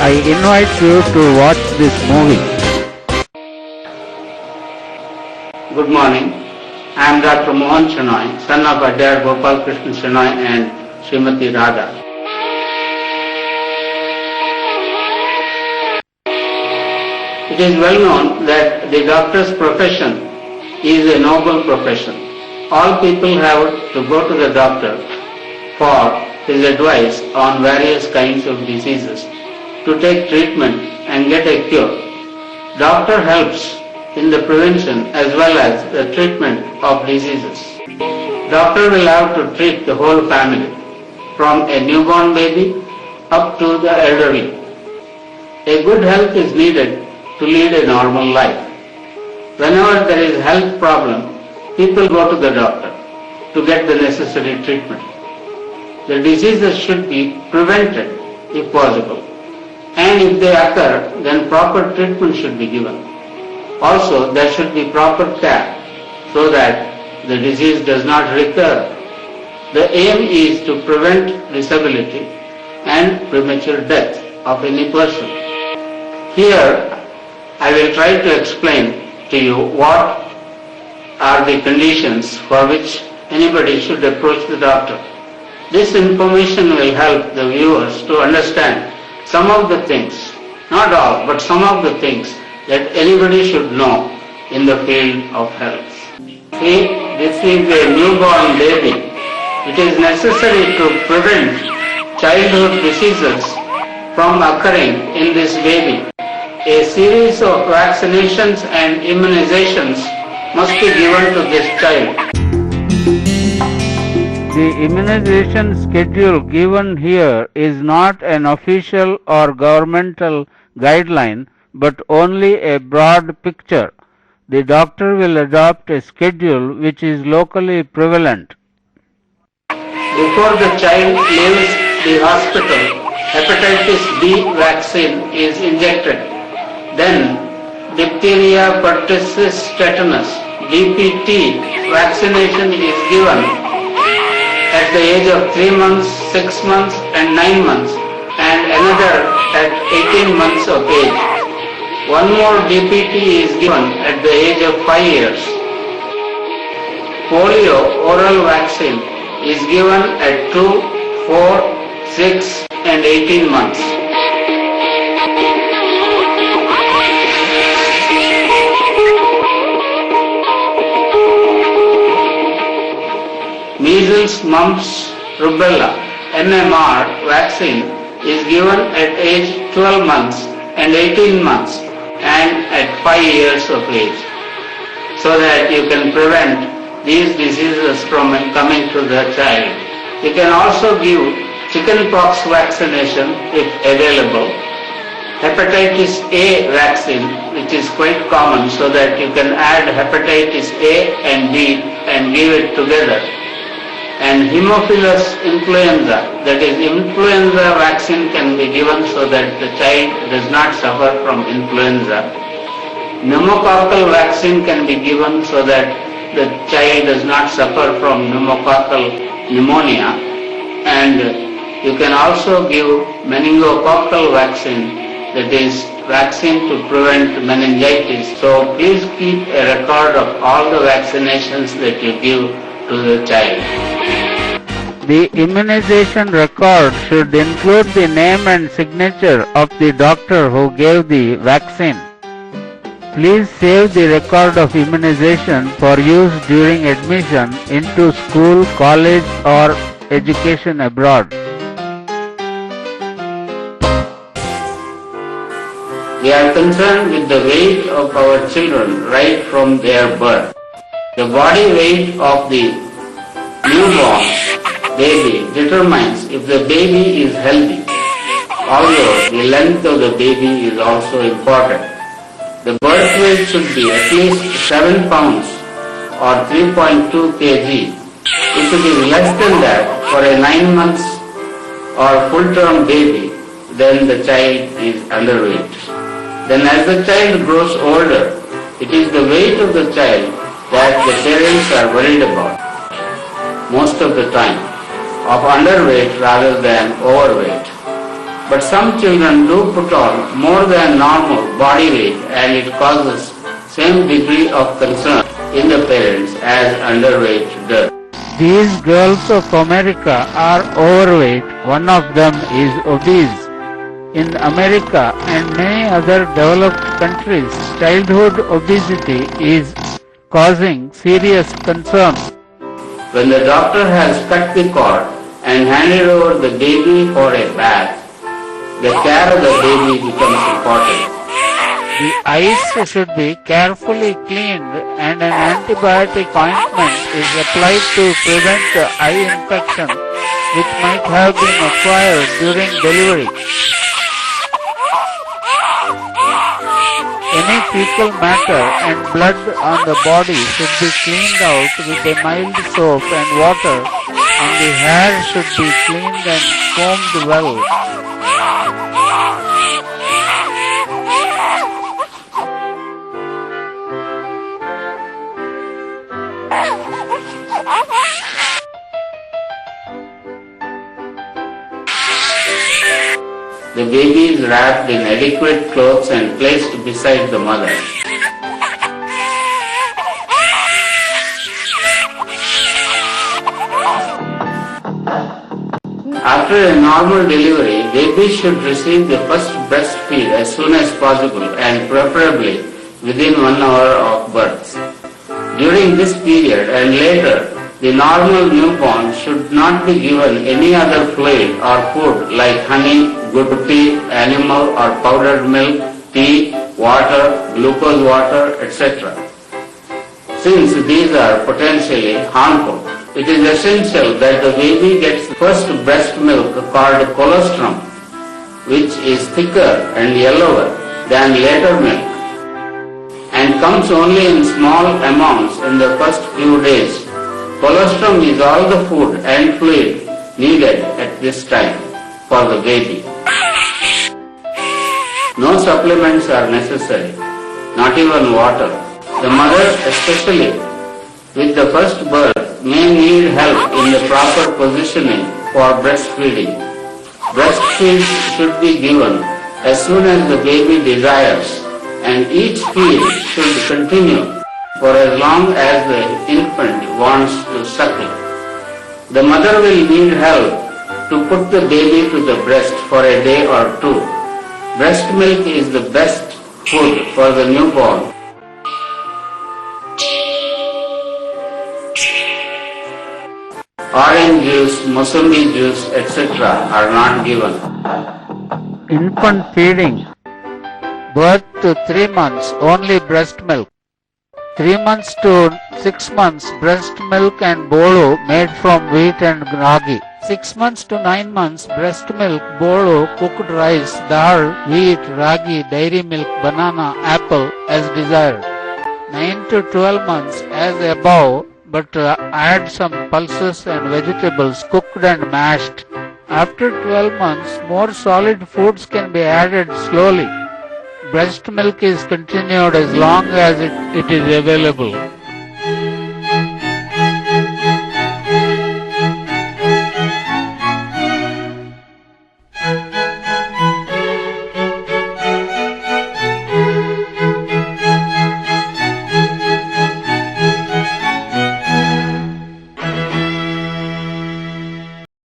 I invite you to watch this movie. Good morning. I am Dr. Mohan Shenoy, son of Adyar Gopal Krishna Shenoy and Srimati Radha. It is well known that the doctor's profession is a noble profession. All people have to go to the doctor for his advice on various kinds of diseases, to take treatment and get a cure. Doctor helps in the prevention as well as the treatment of diseases. Doctor will have to treat the whole family, from a newborn baby up to the elderly. A good health is needed to lead a normal life. Whenever there is a health problem, people go to the doctor to get the necessary treatment. The diseases should be prevented if possible, and if they occur, then proper treatment should be given. Also, there should be proper care so that the disease does not recur. The aim is to prevent disability and premature death of any person. Here, I will try to explain to you what are the conditions for which anybody should approach the doctor. This information will help the viewers to understand some of the things, not all, but some of the things that anybody should know in the field of health. See, this is a newborn baby. It is necessary to prevent childhood diseases from occurring in this baby. A series of vaccinations and immunizations must be given to this child. The immunization schedule given here is not an official or governmental guideline, but only a broad picture. The doctor will adopt a schedule which is locally prevalent. Before the child leaves the hospital, hepatitis B vaccine is injected. Then diphtheria, pertussis, tetanus, DPT vaccination is given at the age of 3 months, 6 months and 9 months, and another at 18 months of age. One more DPT is given at the age of 5 years. Polio oral vaccine is given at 2, 4, 6 and 18 months. Measles, mumps, rubella, MMR vaccine is given at age 12 months and 18 months and at 5 years of age, so that you can prevent these diseases from coming to the child. You can also give chickenpox vaccination if available, hepatitis A vaccine, which is quite common, so that you can add hepatitis A and B and give it together. And Haemophilus influenza, that is influenza vaccine, can be given so that the child does not suffer from influenza. Pneumococcal vaccine can be given so that the child does not suffer from pneumococcal pneumonia. And you can also give meningococcal vaccine, that is vaccine to prevent meningitis. So please keep a record of all the vaccinations that you give to the child. The immunization record should include the name and signature of the doctor who gave the vaccine. Please save the record of immunization for use during admission into school, college or education abroad. We are concerned with the weight of our children right from their birth. The body weight of the newborn baby determines if the baby is healthy, although the length of the baby is also important. The birth weight should be at least 7 pounds or 3.2 kg. If it is less than that for a 9 months or full-term baby, then the child is underweight. Then as the child grows older, it is the weight of the child that the parents are worried about most of the time, of underweight rather than overweight. But some children do put on more than normal body weight and it causes same degree of concern in the parents as underweight does. These girls of America are overweight. One of them is obese. In America and many other developed countries, childhood obesity is causing serious concern. When the doctor has cut the cord and handed over the baby for a bath, the care of the baby becomes important. The eyes should be carefully cleaned and an antibiotic ointment is applied to prevent eye infection which might have been acquired during delivery. Any fecal matter and blood on the body should be cleaned out with a mild soap and water, and the hair should be cleaned and combed well. The baby is wrapped in adequate clothes and placed beside the mother. After a normal delivery, baby should receive the first breastfeed as soon as possible and preferably within 1 hour of birth. During this period and later, the normal newborn should not be given any other fluid or food like honey, good tea, animal or powdered milk, tea, water, glucose water, etc. Since these are potentially harmful, it is essential that the baby gets first breast milk called colostrum, which is thicker and yellower than later milk and comes only in small amounts in the first few days. Colostrum is all the food and fluid needed at this time for the baby. No supplements are necessary, not even water. The mother, especially with the first birth, may need help in the proper positioning for breastfeeding. Breastfeeds should be given as soon as the baby desires, and each feed should continue for as long as the infant wants to suckle. The mother will need help to put the baby to the breast for a day or two. Breast milk is the best food for the newborn. Orange juice, mosambi juice, etc. are not given. Infant feeding. Birth to 3 months, only breast milk. 3 months to 6 months, breast milk and bolo made from wheat and ragi. 6 months to 9 months, breast milk, bolo, cooked rice, dal, wheat, ragi, dairy milk, banana, apple as desired. 9 to 12 months as above, but add some pulses and vegetables cooked and mashed. After 12 months, more solid foods can be added slowly. Breast milk is continued as long as it is available.